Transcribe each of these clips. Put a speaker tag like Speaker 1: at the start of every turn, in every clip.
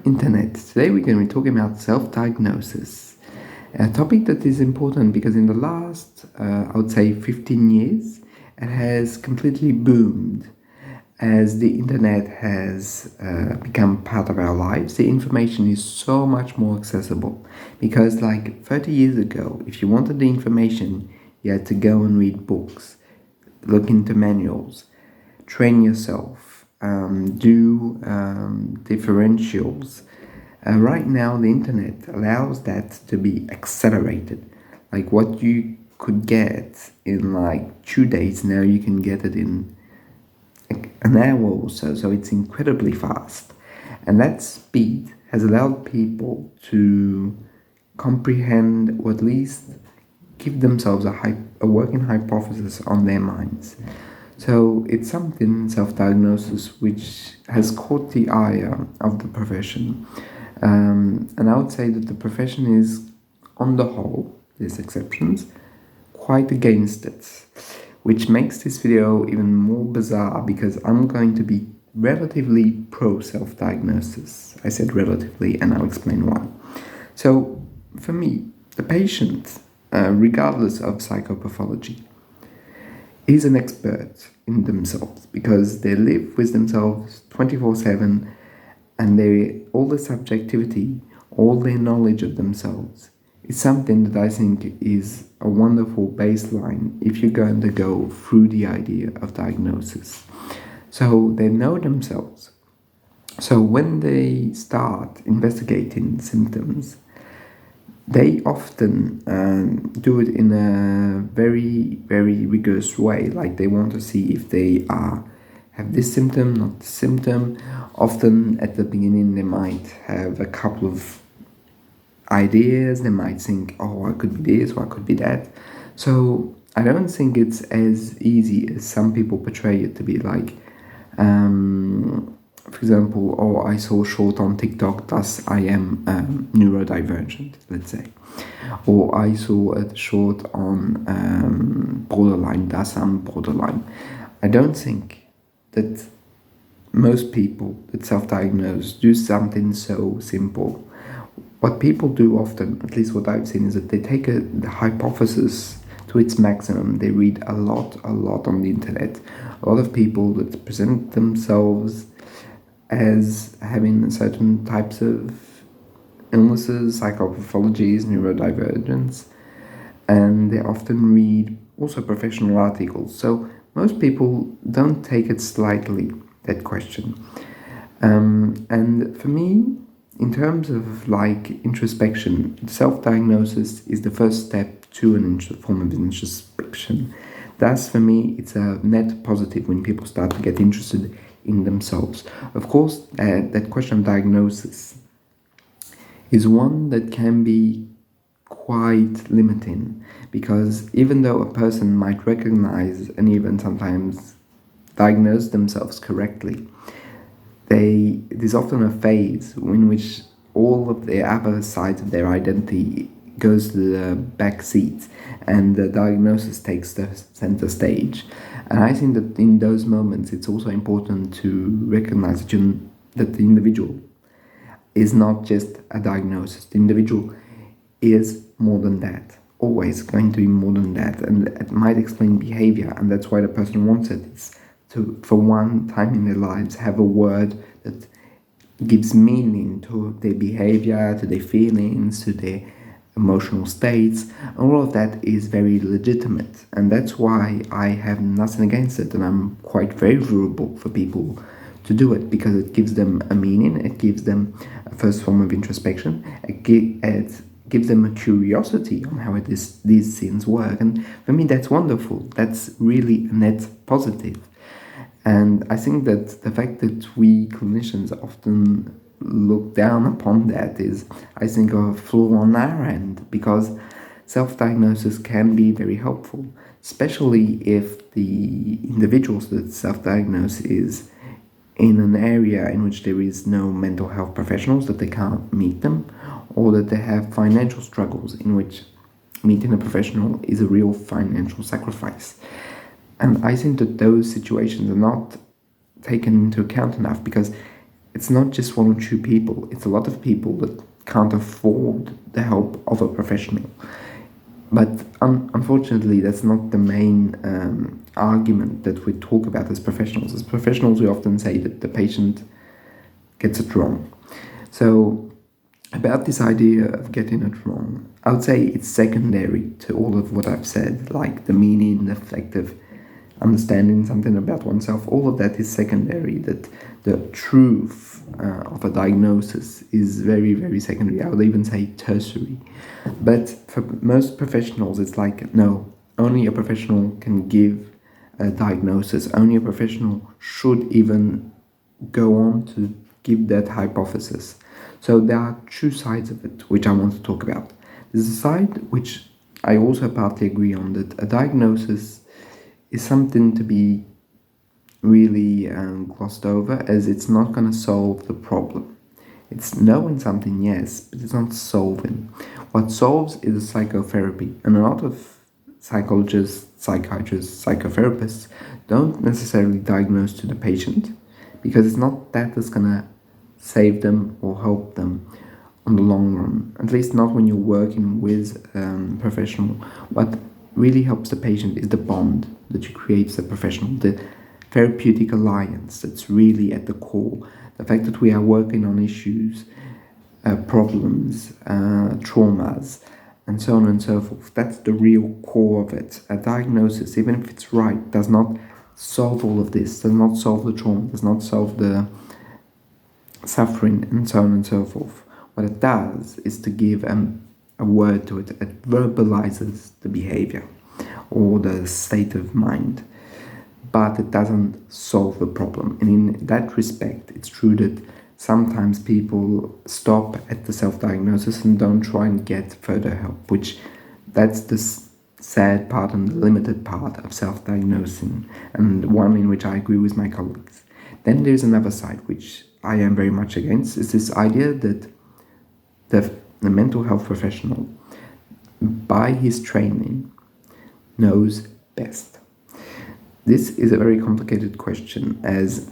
Speaker 1: internet. Today we're going to be talking about self-diagnosis, a topic that is important because in the last, I would say 15 years, it has completely boomed as the internet has become part of our lives. The information is so much more accessible because like 30 years ago, if you wanted the information, you had to go and read books, look into manuals, train yourself, do differentials. Right now, the internet allows that to be accelerated. Like what you could get in like 2 days, now you can get it in an hour or so. So it's incredibly fast. And that speed has allowed people to comprehend or at least give themselves a working hypothesis on their minds. So it's something, self-diagnosis, which has caught the eye of the profession. And I would say that the profession is, on the whole, there's exceptions, quite against it, which makes this video even more bizarre because I'm going to be relatively pro self-diagnosis. I said relatively, and I'll explain why. So for me, the patient, regardless of psychopathology, is an expert in themselves because they live with themselves 24/7, and all the subjectivity, all their knowledge of themselves is something that I think is a wonderful baseline if you're going to go through the idea of diagnosis. So they know themselves. So when they start investigating symptoms, they often do it in a very, very rigorous way. Like they want to see if they have this symptom, not this symptom. Often at the beginning, they might have a couple of ideas. They might think, oh, I could be this, or I could be that. So I don't think it's as easy as some people portray it to be. Like, for example, oh, I saw a short on TikTok, thus I am neurodivergent, let's say. Or I saw a short on borderline, thus I'm borderline. I don't think that most people that self-diagnose do something so simple. What people do often, at least what I've seen, is that they take the hypothesis to its maximum. They read a lot on the internet. A lot of people that present themselves as having certain types of illnesses, psychopathologies, neurodivergence, and they often read also professional articles. So most people don't take it slightly, that question. And for me, in terms of like introspection, self-diagnosis is the first step to a form of introspection. Thus, for me, it's a net positive when people start to get interested in themselves. Of course, that question of diagnosis is one that can be quite limiting because even though a person might recognize and even sometimes diagnose themselves correctly, there's often a phase in which all of the other sides of their identity goes to the back seat and the diagnosis takes the center stage. And I think that in those moments it's also important to recognize that the individual is not just a diagnosis. The individual is more than that, always going to be more than that, and it might explain behavior, and that's why the person wants it. It's to, for one time in their lives, have a word that gives meaning to their behavior, to their feelings, to their emotional states. All of that is very legitimate, and that's why I have nothing against it, and I'm quite favorable for people to do it because it gives them a meaning, it gives them a first form of introspection, it gives them a curiosity on how these things work, and for me that's wonderful. That's really a net positive. And I think that the fact that we clinicians often look down upon that is, I think, a flaw on our end, because self-diagnosis can be very helpful, especially if the individuals that self-diagnose is in an area in which there is no mental health professionals, that they can't meet them, or that they have financial struggles in which meeting a professional is a real financial sacrifice. And I think that those situations are not taken into account enough, because it's not just one or two people, it's a lot of people that can't afford the help of a professional. But unfortunately, that's not the main argument that we talk about as professionals. As professionals, we often say that the patient gets it wrong. So, about this idea of getting it wrong, I would say it's secondary to all of what I've said, like the meaning, the effect of understanding something about oneself. All of that is secondary. That the truth of a diagnosis is very, very secondary. I would even say tertiary. But for most professionals, it's like, no, only a professional can give a diagnosis. Only a professional should even go on to give that hypothesis. So there are two sides of it, which I want to talk about. There's a side which I also partly agree on, that a diagnosis is something to be really glossed over, as it's not going to solve the problem. It's knowing something, yes, but it's not solving. What solves is psychotherapy, and a lot of psychologists, psychiatrists, psychotherapists don't necessarily diagnose to the patient, because it's not that that's going to save them or help them on the long run, at least not when you're working with a professional. What really helps the patient is the bond that you create with the professional, the therapeutic alliance that's really at the core. The fact that we are working on issues, problems, traumas, and so on and so forth. That's the real core of it. A diagnosis, even if it's right, does not solve all of this, does not solve the trauma, does not solve the suffering, and so on and so forth. What it does is to give a word to it. It verbalizes the behavior or the state of mind, but it doesn't solve the problem. And in that respect, it's true that sometimes people stop at the self-diagnosis and don't try and get further help, which that's the sad part and the limited part of self-diagnosing, and one in which I agree with my colleagues. Then there's another side, which I am very much against, is this idea that the mental health professional, by his training, knows best. This is a very complicated question, as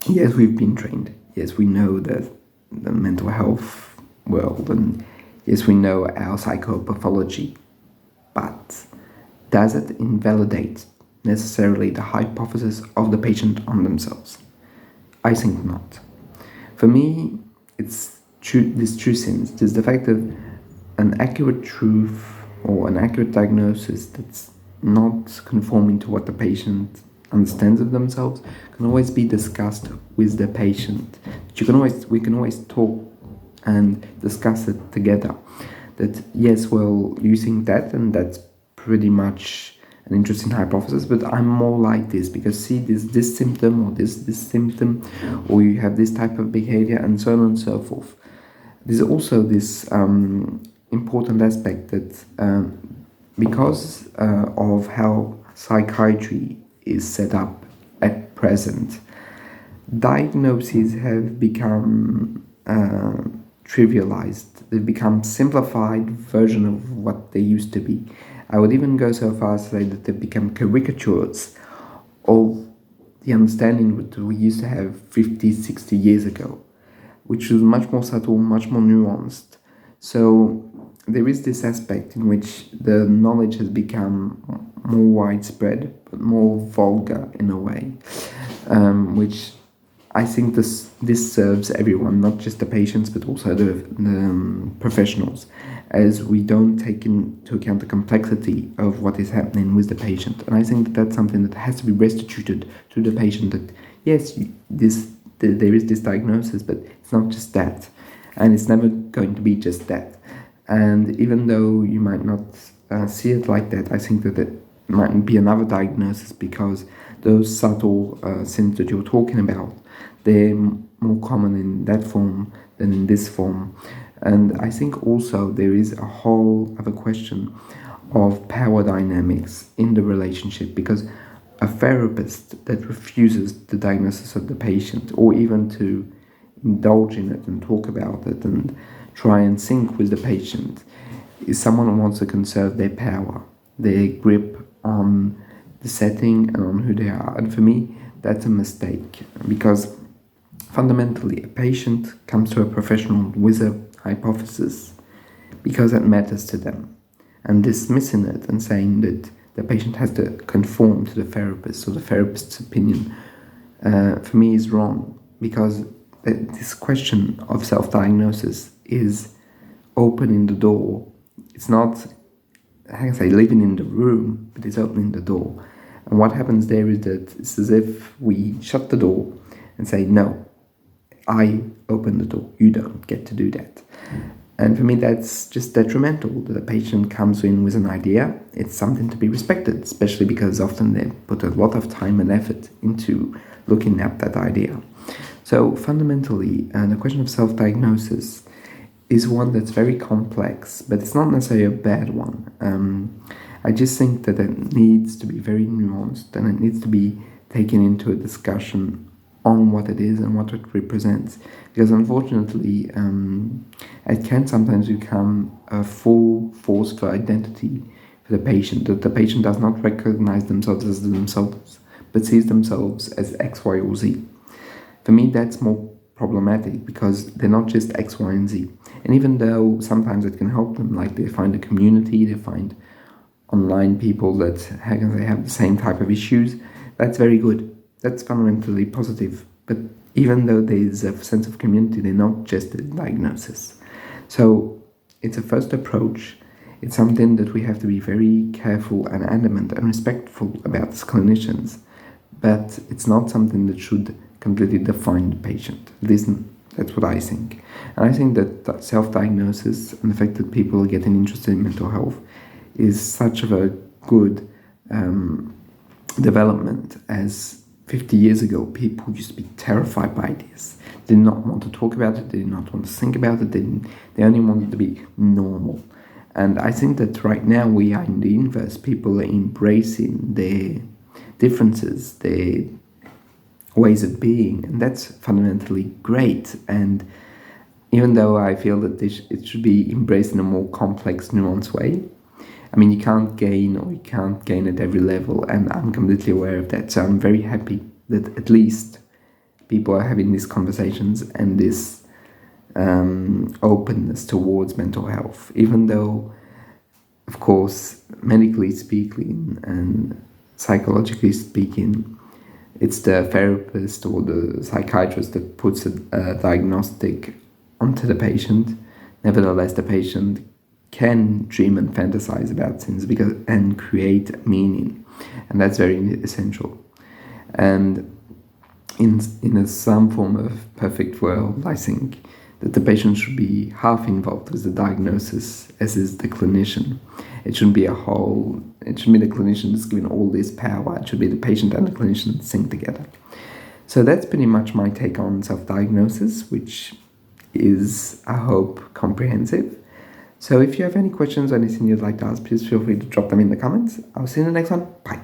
Speaker 1: yes, we've been trained. Yes, we know the mental health world, and yes, we know our psychopathology. But does it invalidate necessarily the hypothesis of the patient on themselves? I think not. For me, it's there's two things. There's the fact that an accurate truth or an accurate diagnosis that's not conforming to what the patient understands of themselves can always be discussed with the patient. We can always talk and discuss it together. That yes, well, you think that, and that's pretty much an interesting hypothesis, but I'm more like this because see this symptom or this symptom, or you have this type of behavior, and so on and so forth. There's also this important aspect that because of how psychiatry is set up at present, diagnoses have become trivialized. They've become simplified version of what they used to be. I would even go so far as to say that they've become caricatures of the understanding that we used to have 50, 60 years ago, which was much more subtle, much more nuanced. So there is this aspect in which the knowledge has become more widespread, but more vulgar in a way, which I think this serves everyone, not just the patients, but also the professionals, as we don't take into account the complexity of what is happening with the patient. And I think that that's something that has to be restituted to the patient, that yes, there is this diagnosis, but it's not just that, and it's never going to be just that. And even though you might not see it like that, I think that it might be another diagnosis, because those subtle sins that you're talking about, they're more common in that form than in this form. And I think also there is a whole other question of power dynamics in the relationship, because a therapist that refuses the diagnosis of the patient, or even to indulge in it and talk about it and try and sync with the patient, is someone who wants to conserve their power, their grip on the setting and on who they are. And for me, that's a mistake, because Fundamentally, a patient comes to a professional with a hypothesis because it matters to them. And dismissing it and saying that the patient has to conform to the therapist or the therapist's opinion, for me is wrong, because this question of self-diagnosis is opening the door. It's not, how can I say, living in the room, but it's opening the door. And what happens there is that it's as if we shut the door and say, no, I open the door, you don't get to do that. And for me, that's just detrimental. The patient comes in with an idea. It's something to be respected, especially because often they put a lot of time and effort into looking at that idea. So fundamentally, the question of self-diagnosis is one that's very complex, but it's not necessarily a bad one. I just think that it needs to be very nuanced, and it needs to be taken into a discussion on what it is and what it represents, because unfortunately it can sometimes become a full force for identity for the patient, that the patient does not recognize themselves as themselves but sees themselves as X, Y, or Z. For me, that's more problematic, because they're not just X, Y, and Z. And even though sometimes it can help them, like they find a community, they find online people that have the same type of issues, that's very good. That's fundamentally positive. But even though there's a sense of community, they're not just a diagnosis. So it's a first approach. It's something that we have to be very careful and adamant and respectful about as clinicians. But it's not something that should completely define the patient. That's what I think. And I think that self-diagnosis and the fact that people are getting interested in mental health is such of a good development, as 50 years ago, people used to be terrified by this. They did not want to talk about it, they did not want to think about it, they only wanted to be normal. And I think that right now we are in the inverse. People are embracing their differences, their ways of being, and that's fundamentally great. And even though I feel that it should be embraced in a more complex, nuanced way, I mean, you can't gain at every level, and I'm completely aware of that. So I'm very happy that at least people are having these conversations and this openness towards mental health, even though, of course, medically speaking and psychologically speaking, it's the therapist or the psychiatrist that puts a diagnostic onto the patient. Nevertheless, the patient can dream and fantasize about things and create meaning, and that's very essential. And in some form of perfect world, I think that the patient should be half involved with the diagnosis, as is the clinician. It shouldn't be the clinician that's given all this power. It should be the patient and the clinician sing together. So that's pretty much my take on self-diagnosis, which is, I hope, comprehensive. So if you have any questions or anything you'd like to ask, please feel free to drop them in the comments. I'll see you in the next one. Bye.